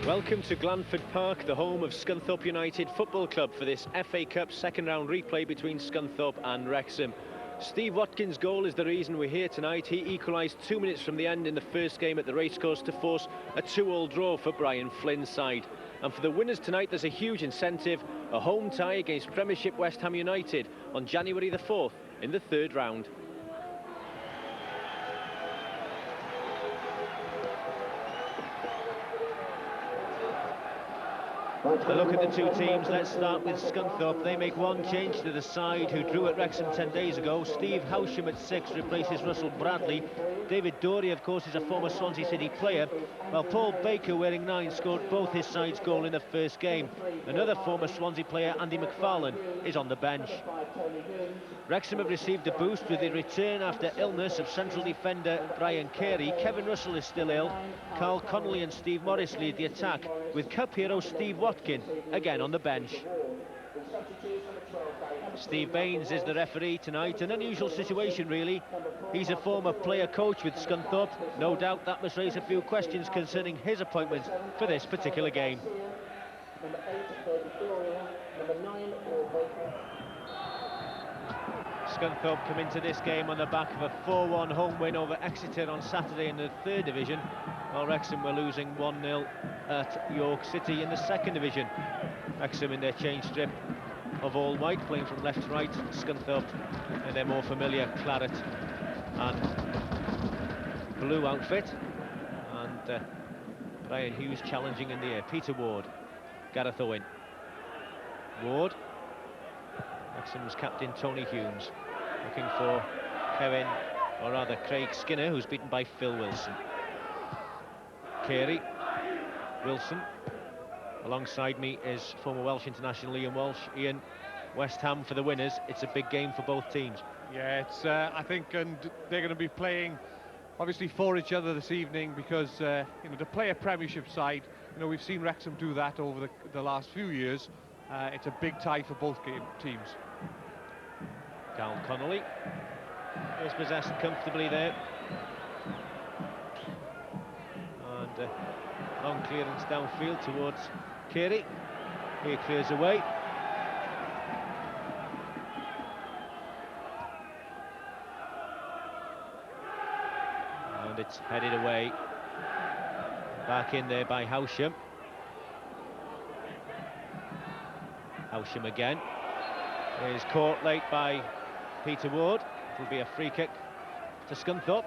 Welcome to Glanford Park, the home of Scunthorpe United Football Club for this FA Cup second round replay between Scunthorpe and Wrexham. Steve Watkins' goal is the reason we're here tonight. He equalised 2 minutes from the end in the first game at the racecourse to force a 2-2 draw for Brian Flynn's side. And for the winners tonight, there's a huge incentive, a home tie against Premiership West Ham United on January the 4th in the third round. A look at the two teams. Let's start with Scunthorpe. They make one change to the side who drew at Wrexham 10 days ago. Steve Howsham at 6 replaces Russell Bradley. David Dory, of course, is a former Swansea City player, while Paul Baker, wearing 9, scored both his side's goal in the first game. Another former Swansea player, Andy McFarlane, is on the bench. Wrexham have received a boost with the return after illness of central defender Brian Carey. Kevin Russell is still ill. Carl Connolly and Steve Morris lead the attack, with cup hero Steve Watkin again on the bench. Steve Baines is the referee tonight. An unusual situation, really. He's a former player coach with Scunthorpe. No doubt that must raise a few questions concerning his appointment for this particular game. Scunthorpe come into this game on the back of a 4-1 home win over Exeter on Saturday in the 3rd Division, while Wrexham were losing 1-0 at York City in the 2nd Division. Wrexham in their change strip of all white, playing from left to right. Scunthorpe in their more familiar claret and blue outfit. And Brian Hughes challenging in the air. Peter Ward, Gareth Owen. Ward. Wrexham's captain Tony Humes looking for Kevin, or rather Craig Skinner, who's beaten by Phil Wilson. Carey, Wilson. Alongside me is former Welsh international Ian Walsh. Ian, West Ham for the winners. It's a big game for both teams. Yeah, it's I think, and they're going to be playing obviously for each other this evening, because you know, to play a Premiership side, you know, we've seen Wrexham do that over the last few years. It's a big tie for both teams. Carl Connolly is possessed comfortably there, and long clearance downfield towards Carey. He clears away. And it's headed away. Back in there by Howsham. Howsham again. Is caught late by Peter Ward. It will be a free kick to Scunthorpe.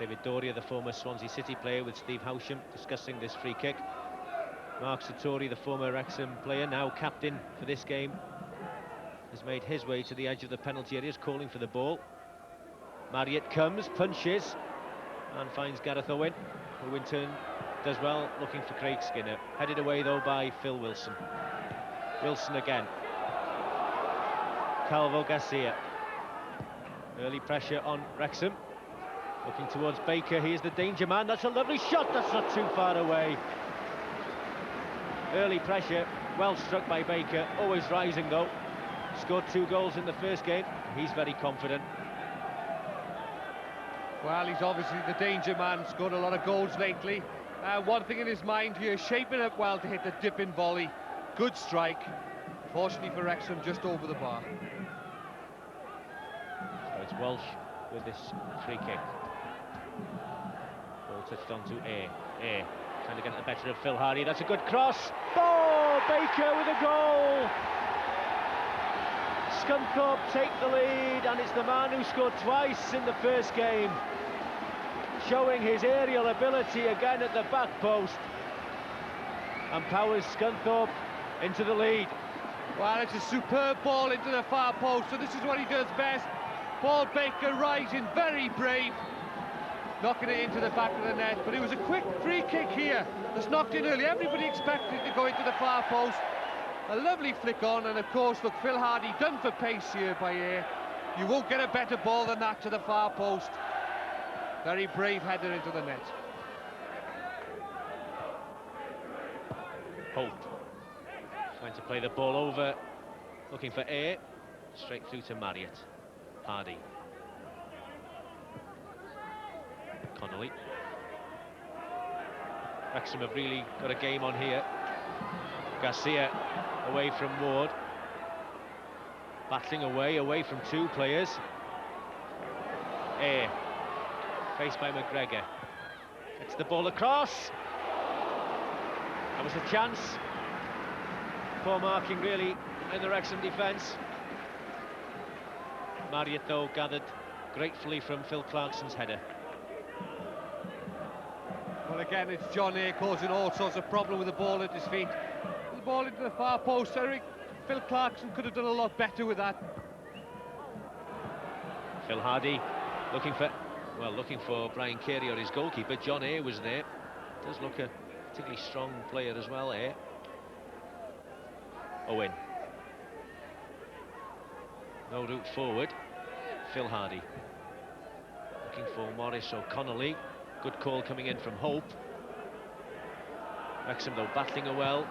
David Doria, the former Swansea City player, with Steve Howsham discussing this free kick. Mark Satori, the former Wrexham player, now captain for this game, has made his way to the edge of the penalty area, calling for the ball. Marriott comes, punches, and finds Gareth Owen, who in turn does well, looking for Craig Skinner. Headed away though by Phil Wilson. Wilson again. Calvo Garcia. Early pressure on Wrexham. Looking towards Baker, he is the danger man. That's a lovely shot, that's not too far away. Early pressure, well struck by Baker, always rising though. Scored 2 goals in the first game, he's very confident. Well, he's obviously the danger man, scored a lot of goals lately. One thing in his mind here, shaping up well to hit the dipping volley. Good strike. Fortunately for Wrexham, just over the bar. So it's Walsh with this free kick. Ball touched on to A. Trying to get the better of Phil Hardy. That's a good cross. Oh, Baker with a goal. Scunthorpe take the lead, and it's the man who scored twice in the first game, showing his aerial ability again at the back post, and powers Scunthorpe into the lead. Well, it's a superb ball into the far post, so this is what he does best. Paul Baker rising, very brave, knocking it into the back of the net, but it was a quick free kick here that's knocked in early. Everybody expected it to go into the far post. A lovely flick on, and of course, look, Phil Hardy done for pace here by Air. You won't get a better ball than that to the far post. Very brave header into the net. Holt trying to play the ball over, looking for Air. Straight through to Marriott. Hardy. Connolly. Wrexham have really got a game on here. Garcia away from Ward. Battling away from two players. Faced by McGregor. Gets the ball across. That was a chance. Poor marking really in the Wrexham defence. Marriott though gathered gratefully from Phil Clarkson's header. Well, again, it's John A causing all sorts of problem with the ball at his feet. The ball into the far post. Phil Clarkson could have done a lot better with that. Phil Hardy looking for Brian Carey or his goalkeeper. John A was there. Does look a particularly strong player as well, eh? Owen. No route forward. Phil Hardy. Looking for Morris O'Connolly. Good call coming in from Hope. Wrexham though battling well.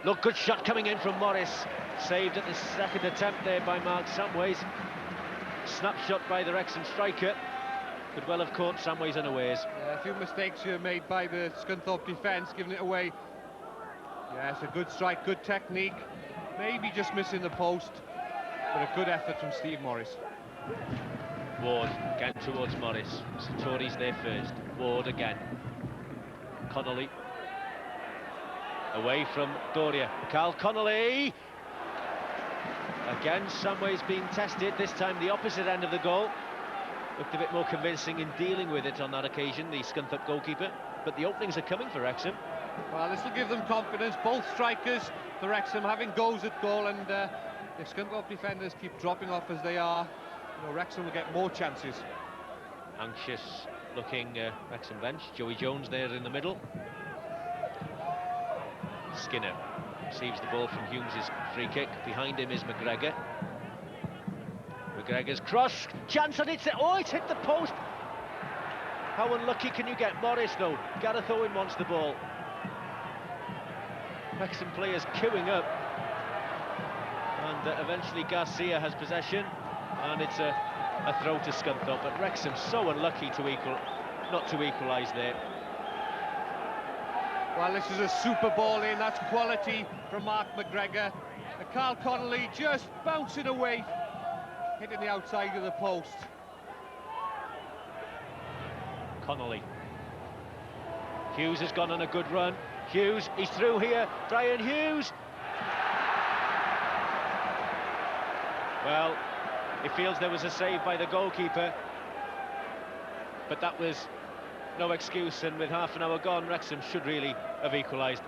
Look, good shot coming in from Morris. Saved at the second attempt there by Mark Samways. Snapshot by the Wrexham striker. Could well have caught Samways unawares. Yeah, a few mistakes here made by the Scunthorpe defence, giving it away. Yes, a good strike, good technique. Maybe just missing the post, but a good effort from Steve Morris. Ward again towards Morris. Satori's there first. Ward again. Connolly. Away from Doria. Carl Connolly. Again, Samways being tested, this time the opposite end of the goal. Looked a bit more convincing in dealing with it on that occasion, the Scunthorpe goalkeeper. But the openings are coming for Wrexham. Well, this will give them confidence. Both strikers for Wrexham having goals at goal, and if Scunthorpe defenders keep dropping off as they are, you know, Wrexham will get more chances. Anxious looking Wrexham bench. Joey Jones there in the middle. Skinner receives the ball from Humes' free kick. Behind him is McGregor. McGregor's cross, chance on it. Oh, it's hit the post. How unlucky can you get? Morris though. Gareth Owen wants the ball. Wrexham players queuing up, and eventually Garcia has possession, and it's a throw to Scunthorpe. But Wrexham so unlucky not to equalise there. Well, this is a super ball in. That's quality from Mark McGregor. And Carl Connolly just bouncing away, hitting the outside of the post. Connolly. Hughes has gone on a good run. Hughes, he's through here. Brian Hughes. Well, he feels there was a save by the goalkeeper, but that was no excuse, and with half an hour gone, Wrexham should really have equalised.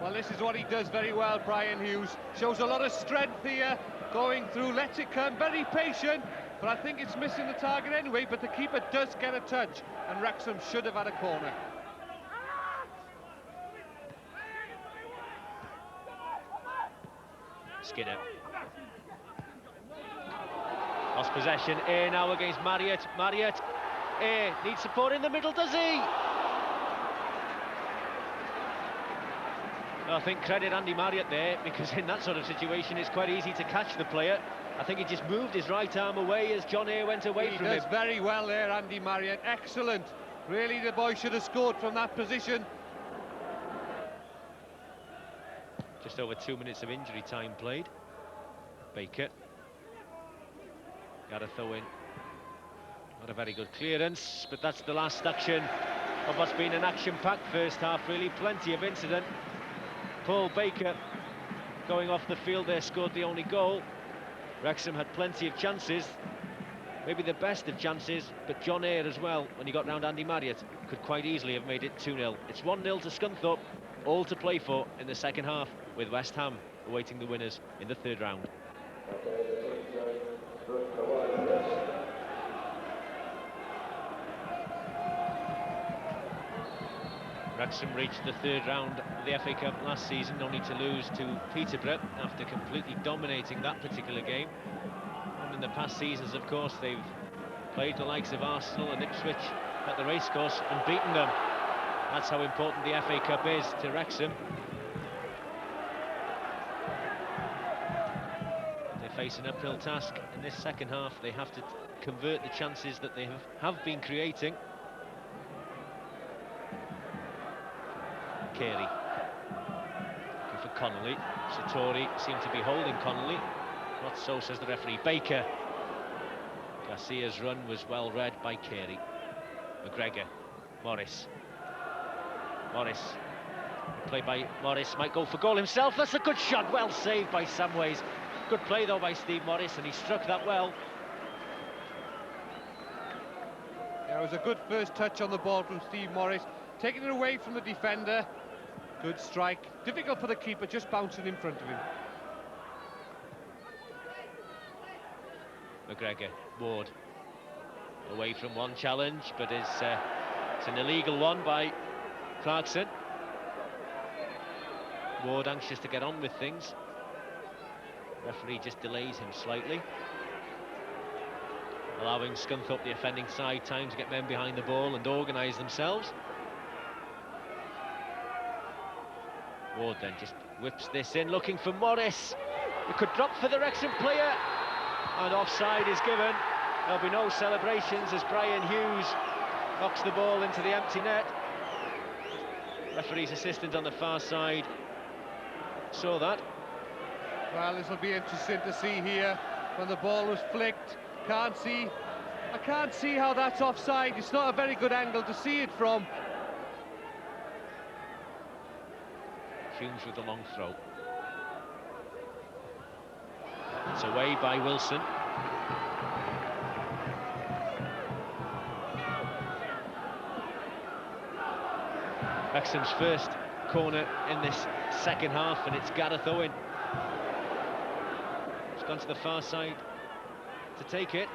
Well, this is what he does very well, Brian Hughes. Shows a lot of strength here, going through, lets it come, very patient, but I think it's missing the target anyway, but the keeper does get a touch, and Wrexham should have had a corner. Skinner. Lost possession, now against Marriott. Marriott needs support in the middle, does he? I think credit Andy Marriott there, because in that sort of situation it's quite easy to catch the player. I think he just moved his right arm away as John A went away from him. He does very well there, Andy Marriott. Excellent. Really, the boy should have scored from that position. Just over 2 minutes of injury time played. Baker. Gareth Owen. Not a very good clearance, but that's the last action of what's been an action-packed first half, really. Plenty of incident. Paul Baker, going off the field there, scored the only goal. Wrexham had plenty of chances, maybe the best of chances, but John Eyre as well, when he got round Andy Marriott, could quite easily have made it 2-0. It's 1-0 to Scunthorpe, all to play for in the second half, with West Ham awaiting the winners in the third round. Wrexham reached the third round of the FA Cup last season, only to lose to Peterborough after completely dominating that particular game. And in the past seasons, of course, they've played the likes of Arsenal and Ipswich at the racecourse and beaten them. That's how important the FA Cup is to Wrexham. They face an uphill task in this second half. They have to convert the chances that they have been creating. Carey. Looking for Connolly. Satori seemed to be holding Connolly. Not so, says the referee. Baker. Garcia's run was well read by Carey. McGregor. Morris. Play by Morris, might go for goal himself. That's a good shot, well saved by Samways. Good play though by Steve Morris, and he struck that well. Yeah, it was a good first touch on the ball from Steve Morris, taking it away from the defender. Good strike, difficult for the keeper, just bouncing in front of him. McGregor, Ward, away from one challenge, but it's an illegal one by Clarkson. Ward anxious to get on with things. Referee just delays him slightly, allowing Scunthorpe, the offending side, time to get men behind the ball and organise themselves. Ward then just whips this in, looking for Morris. It could drop for the Wrexham player, and offside is given. There'll be no celebrations as Brian Hughes knocks the ball into the empty net. Referee's assistant on the far side saw that. Well, this will be interesting to see here when the ball was flicked. I can't see how that's offside. It's not a very good angle to see it from. Hughes with the long throw. It's away by Wilson. Wrexham's first corner in this second half, and it's Gareth Owen. He's gone to the far side to take it.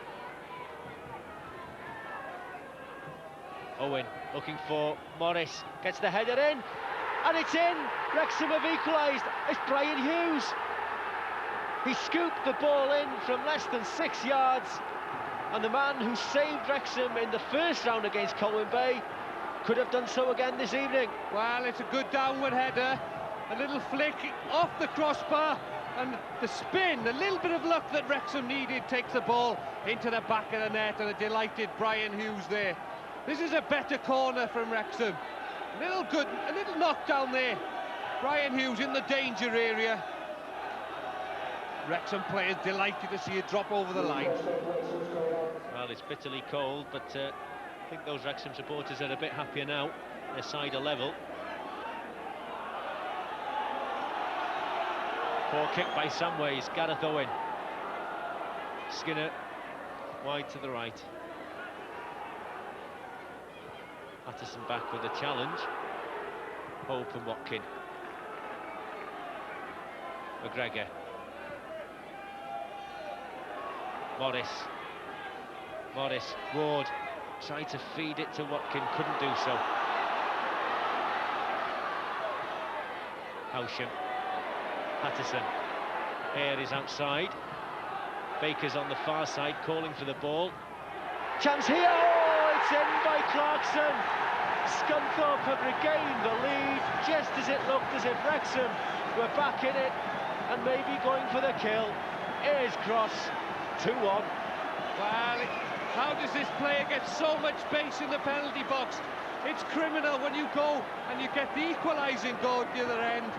Owen looking for Morris, gets the header in, and it's in! Wrexham have equalised. It's Brian Hughes. He scooped the ball in from less than 6 yards, and the man who saved Wrexham in the first round against Colwyn Bay could have done so again this evening. Well, it's a good downward header, a little flick off the crossbar, and the spin, a little bit of luck that Wrexham needed, takes the ball into the back of the net, and a delighted Brian Hughes there. This is a better corner from Wrexham. A little knockdown there. Brian Hughes in the danger area. Wrexham players delighted to see it drop over the line. Well, it's bitterly cold, but I think those Wrexham supporters are a bit happier now. Their side are level. Poor kick by Samways. Gareth Owen. Skinner wide to the right. Patterson back with a challenge. Hope and Watkin. McGregor. Morris, Ward tried to feed it to Watkin, couldn't do so. Howsham, Patterson, Hare is outside. Baker's on the far side, calling for the ball. Chance here, oh, it's in by Clarkson. Scunthorpe have regained the lead, just as it looked as if Wrexham were back in it and maybe going for the kill. Here's Cross, 2-1. Well, how does this player get so much space in the penalty box? It's criminal when you go and you get the equalising goal at the other end.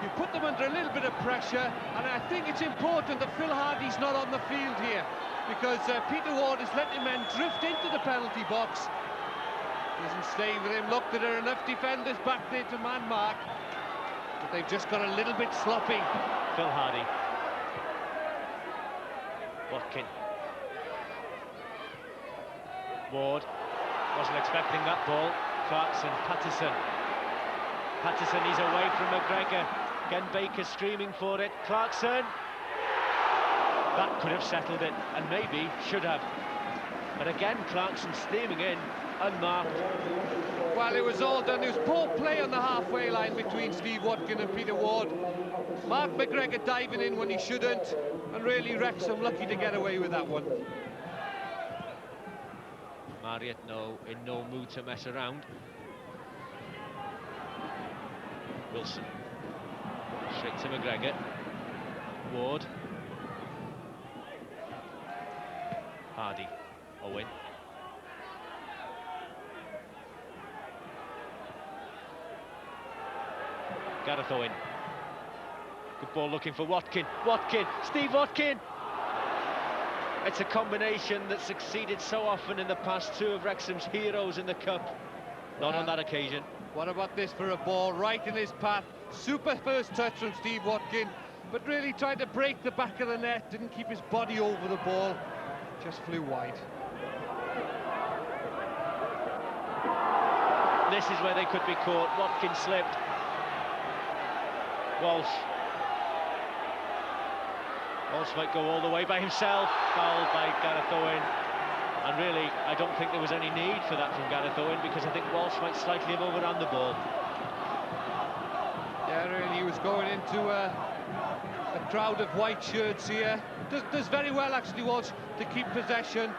You put them under a little bit of pressure, and I think it's important that Phil Hardy's not on the field here, because Peter Ward is letting men drift into the penalty box. Doesn't stay with him. Look, there are enough defenders back there to man mark, but they've just got a little bit sloppy. Phil Hardy. Watkin. Ward wasn't expecting that ball. Clarkson, Patterson. He's away from McGregor. Again, Baker streaming for it. Clarkson. That could have settled it, and maybe should have. But again, Clarkson steaming in, unmarked. Well, it was all done. There was poor play on the halfway line between Steve Watkin and Peter Ward. Mark McGregor diving in when he shouldn't, and really Wrexham lucky to get away with that one. Marriott in no mood to mess around. Wilson. Straight to McGregor. Ward. Hardy. Owen. Gareth Owen. Good ball looking for Watkin. Watkin, Steve Watkin! It's a combination that succeeded so often in the past. Two of Wrexham's heroes in the cup. Not on that occasion. What about this for a ball right in his path? Super first touch from Steve Watkin, but really tried to break the back of the net, didn't keep his body over the ball, just flew wide. This is where they could be caught. Watkin slipped. Walsh might go all the way by himself. Fouled by Gareth Owen. And really, I don't think there was any need for that from Gareth Owen, because I think Walsh might slightly have overrun the ball. Yeah, really, he was going into a crowd of white shirts here. Does very well, actually, Walsh, to keep possession.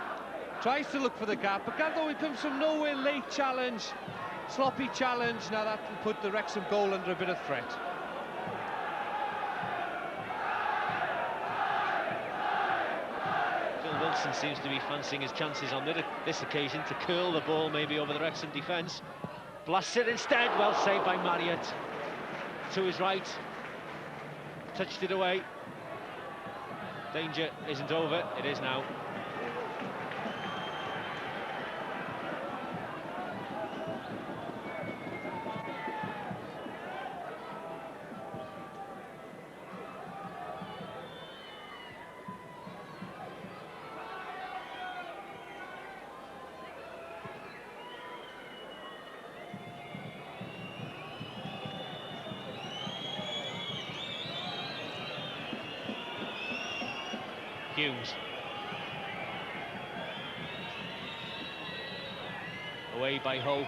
Tries to look for the gap, but Gareth Owen comes from nowhere. Late challenge, sloppy challenge. Now that will put the Wrexham goal under a bit of threat. Wilson seems to be fancying his chances on this occasion to curl the ball maybe over the Wrexham defence. Blasts it instead. Well saved by Marriott. To his right. Touched it away. Danger isn't over. It is now. Hughes. Away by Hope.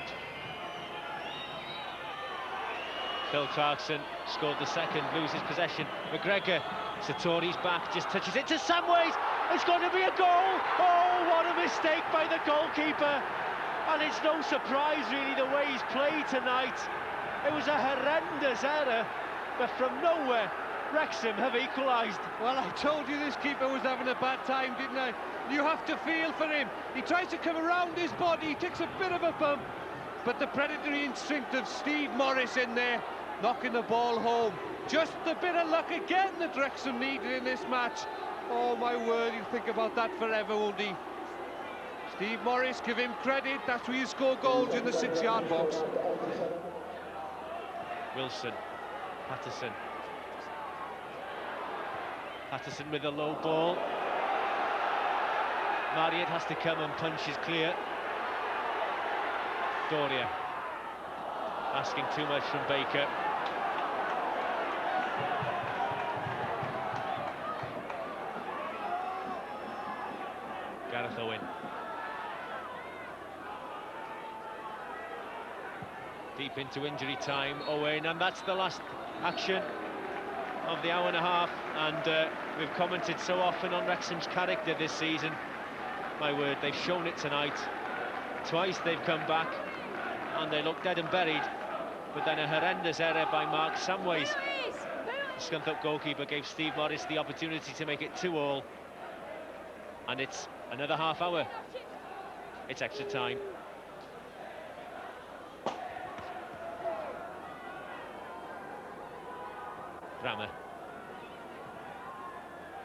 Phil Clarkson scored the second, loses possession. McGregor, Satori's back, just touches it to Samways. It's going to be a goal. Oh, what a mistake by the goalkeeper. And it's no surprise really the way he's played tonight. It was a horrendous error, but from nowhere Wrexham have equalised. Well, I told you this keeper was having a bad time, didn't I? You have to feel for him. He tries to come around his body, he takes a bit of a bump, but the predatory instinct of Steve Morris in there, knocking the ball home. Just a bit of luck again that Wrexham needed in this match. Oh my word, he'll think about that forever, won't he? Steve Morris, give him credit, that's where you score goals, in the 6-yard box. Wilson, Patterson with a low ball. Marriott has to come and punch is clear. Doria asking too much from Baker. Gareth Owen. Deep into injury time, Owen, and that's the last action of the hour and a half, and we've commented so often on Wrexham's character this season. My word, they've shown it tonight. Twice they've come back and they look dead and buried, but then a horrendous error by Mark Samways. The Scunthorpe goalkeeper gave Steve Morris the opportunity to make it 2-2, and it's another half hour. It's extra time. Rammer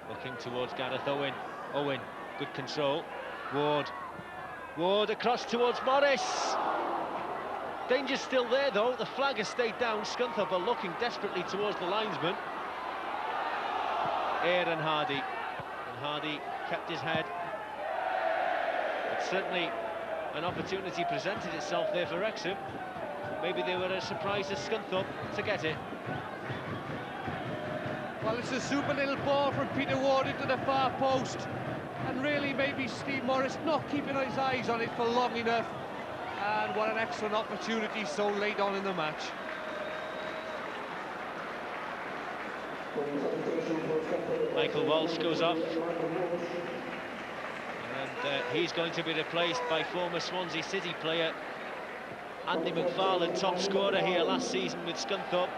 looking towards Gareth Owen. Owen, good control. Ward across towards Morris. Danger's still there though. The flag has stayed down. Scunthorpe are looking desperately towards the linesman. Aaron Hardy, and Hardy kept his head. But certainly an opportunity presented itself there for Wrexham. Maybe they were as surprised as Scunthorpe to get it. Well, it's a super little ball from Peter Ward into the far post, and really maybe Steve Morris not keeping his eyes on it for long enough, and what an excellent opportunity so late on in the match. Michael Walsh goes off, and he's going to be replaced by former Swansea City player Andy McFarlane, top scorer here last season with Scunthorpe.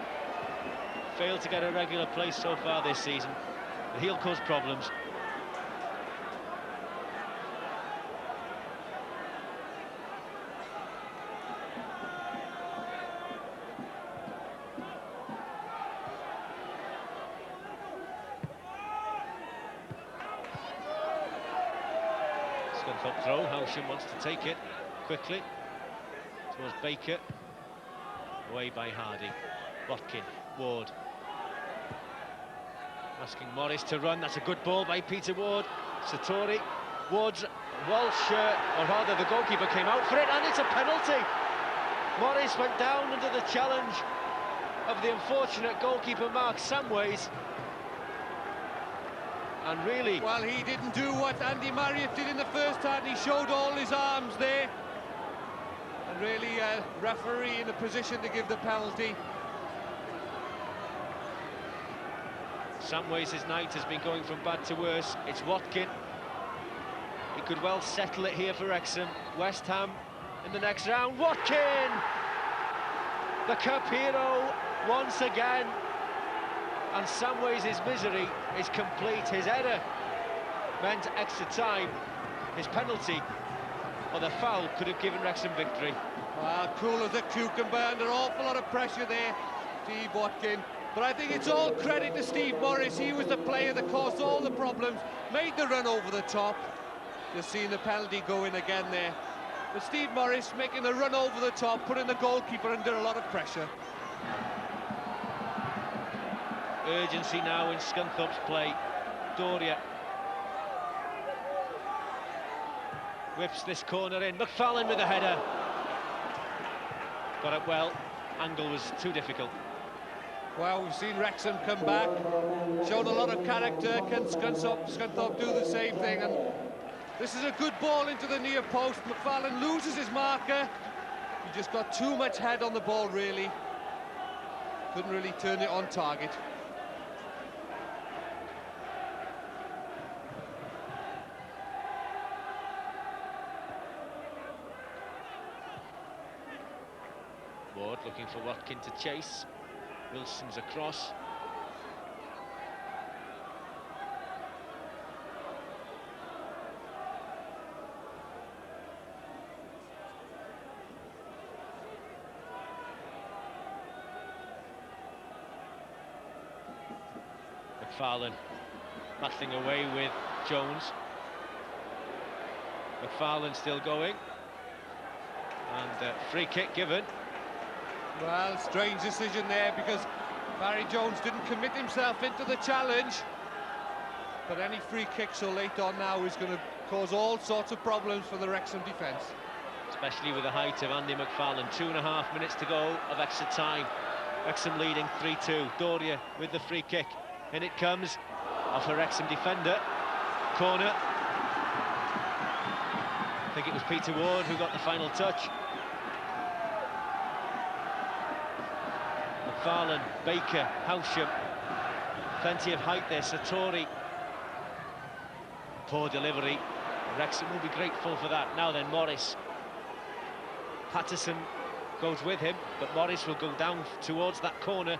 Failed to get a regular place so far this season, but he'll cause problems. Scunthorpe throw. Howsham wants to take it quickly towards Baker. Away by Hardy. Watkin, Ward. Asking Morris to run. That's a good ball by Peter Ward. Satori. Ward's Walsh, or rather the goalkeeper came out for it, and it's a penalty. Morris went down under the challenge of the unfortunate goalkeeper Mark Samways. And really... Well, he didn't do what Andy Marriott did in the first half. He showed all his arms there. And really, referee in a position to give the penalty. Samways' night has been going from bad to worse. It's Watkin. He could well settle it here for Wrexham. West Ham in the next round. Watkin! The cup hero once again. And Samways' misery is complete. His error meant extra time. His penalty, or the foul, could have given Wrexham victory. Well, cool as a cucumber, under an awful lot of pressure there, Steve Watkin. But I think it's all credit to Steve Morris. He was the player that caused all the problems, made the run over the top. Just seeing the penalty go in again there. But Steve Morris making the run over the top, putting the goalkeeper under a lot of pressure. Urgency now in Scunthorpe's play. Doria whips this corner in. McFarlane with a header. Got it well. Angle was too difficult. Well, we've seen Wrexham come back, showed a lot of character. Can Scunthorpe do the same thing? And this is a good ball into the near post. McFarlane loses his marker. He just got too much head on the ball, really. Couldn't really turn it on target. Ward looking for Watkin to chase. Wilson's across. McFarlane battling away with Jones. McFarlane still going. And free kick given. Well, strange decision there, because Barry Jones didn't commit himself into the challenge. But any free kick so late on now is going to cause all sorts of problems for the Wrexham defence. Especially with the height of Andy McFarlane. 2.5 minutes to go of extra time. Wrexham leading 3-2. Doria with the free kick. In it comes off a Wrexham defender. Corner. I think it was Peter Ward who got the final touch. McFarlane, Baker, Howsham. Plenty of height there. Satori. Poor delivery. Wrexham will be grateful for that. Now then, Morris. Patterson goes with him, but Morris will go down towards that corner.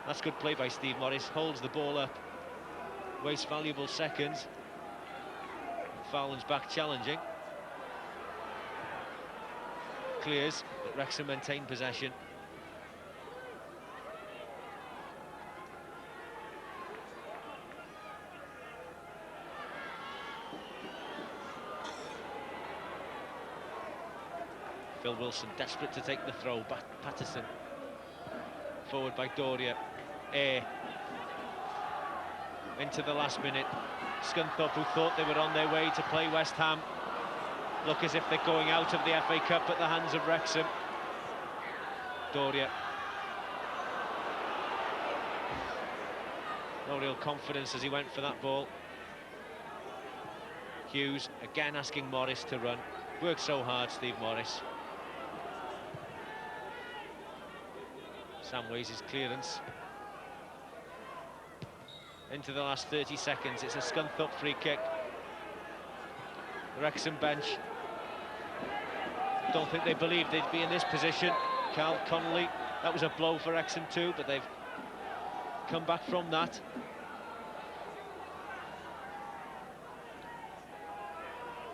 That's good play by Steve Morris. Holds the ball up. Wastes valuable seconds. McFarlane's back challenging. Clears, but Wrexham maintain possession. Phil Wilson desperate to take the throw. Patterson forward by Doria. Into the last minute. Scunthorpe, who thought they were on their way to play West Ham, look as if they're going out of the FA Cup at the hands of Wrexham. Doria. No real confidence as he went for that ball. Hughes again asking Morris to run. Worked so hard, Steve Morris. Samways' clearance. Into the last 30 seconds, it's a Scunthorpe free kick. The Wrexham bench don't think they believed they'd be in this position. Carl Connolly, that was a blow for Wrexham too, but they've come back from that.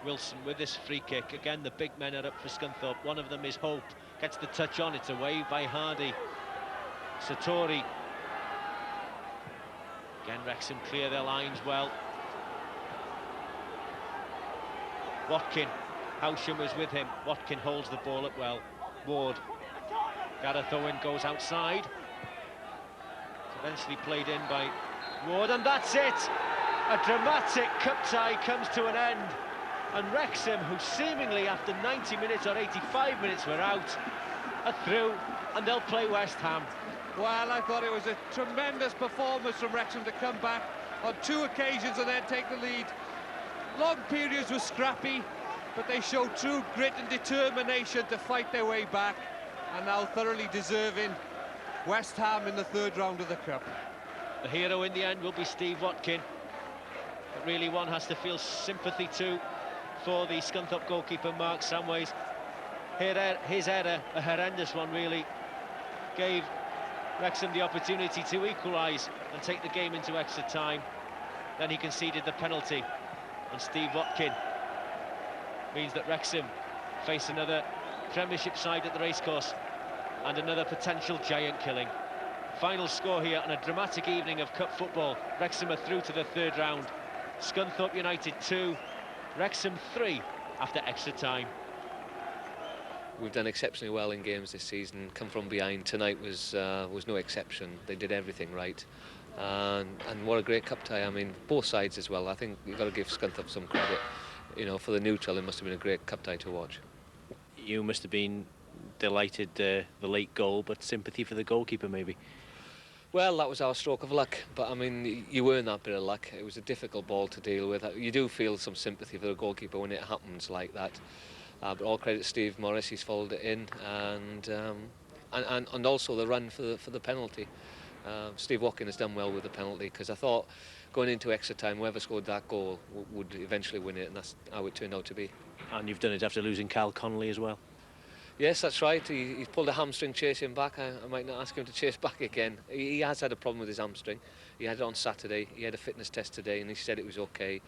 Wilson with this free kick. Again, the big men are up for Scunthorpe. One of them is Hope. Gets the touch on, it's away by Hardy. Satori. Again, Wrexham clear their lines well. Watkin, Howsham was with him. Watkin holds the ball up well. Ward, Gareth Owen goes outside. It's eventually played in by Ward, and that's it! A dramatic cup tie comes to an end. And Wrexham, who seemingly after 90 minutes or 85 minutes were out, are through, and they'll play West Ham. Well, I thought it was a tremendous performance from Wrexham to come back on 2 occasions and then take the lead. Long periods were scrappy, but they showed true grit and determination to fight their way back, and now thoroughly deserving West Ham in the 3rd round of the Cup. The hero in the end will be Steve Watkin, but really one has to feel sympathy too for the Scunthorpe goalkeeper Mark Samways. His error, a horrendous one really, gave Wrexham the opportunity to equalise and take the game into extra time. Then he conceded the penalty, and Steve Watkin means that Wrexham face another Premiership side at the racecourse and another potential giant killing. Final score here on a dramatic evening of cup football. Wrexham are through to the 3rd round. Scunthorpe United 2, Wrexham 3 after extra time. We've done exceptionally well in games this season. Come from behind tonight was no exception. They did everything right, and what a great cup tie. I mean, both sides as well. I think you've got to give Scunthorpe some credit. You know, for the neutral, it must have been a great cup tie to watch. You must have been delighted the late goal, but sympathy for the goalkeeper maybe. Well, that was our stroke of luck, but I mean, you earn that bit of luck. It was a difficult ball to deal with. You do feel some sympathy for the goalkeeper when it happens like that. But all credit to Steve Morris, he's followed it in, and also the run for the penalty. Steve Watkin has done well with the penalty, because I thought going into extra time, whoever scored that goal would eventually win it, and that's how it turned out to be. And you've done it after losing Cal Connolly as well. Yes, that's right. He's pulled a hamstring chasing back. I might not ask him to chase back again. He has had a problem with his hamstring. He had it on Saturday. He had a fitness test today, and he said it was okay.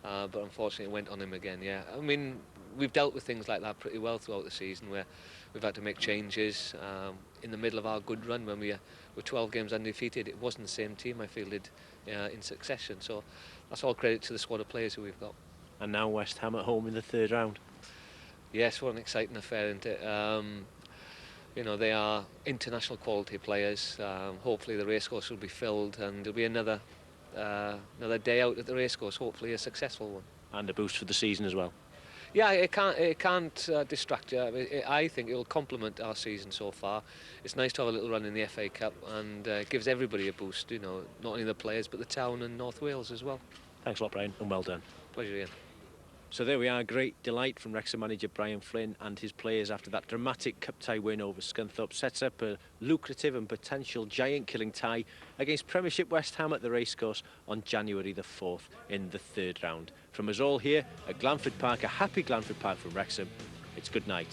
But unfortunately, it went on him again. Yeah, I mean, we've dealt with things like that pretty well throughout the season, where we've had to make changes in the middle of our good run when we were 12 games undefeated. It wasn't the same team I fielded in succession. So that's all credit to the squad of players who we've got. And now West Ham at home in the 3rd round. Yes, what an exciting affair, isn't it? You know, they are international quality players. Hopefully the racecourse will be filled, and there'll be another day out at the racecourse, hopefully a successful one. And a boost for the season as well. Yeah, it can't distract you. I think it'll complement our season so far. It's nice to have a little run in the FA Cup, and it gives everybody a boost, you know, not only the players but the town and North Wales as well. Thanks a lot, Brian, and well done. Pleasure, Ian. So there we are, great delight from Wrexham manager Brian Flynn and his players after that dramatic cup tie win over Scunthorpe. Sets up a lucrative and potential giant-killing tie against Premiership West Ham at the racecourse on January the 4th in the 3rd round. From us all here at Glanford Park, a happy Glanford Park from Wrexham, it's good night.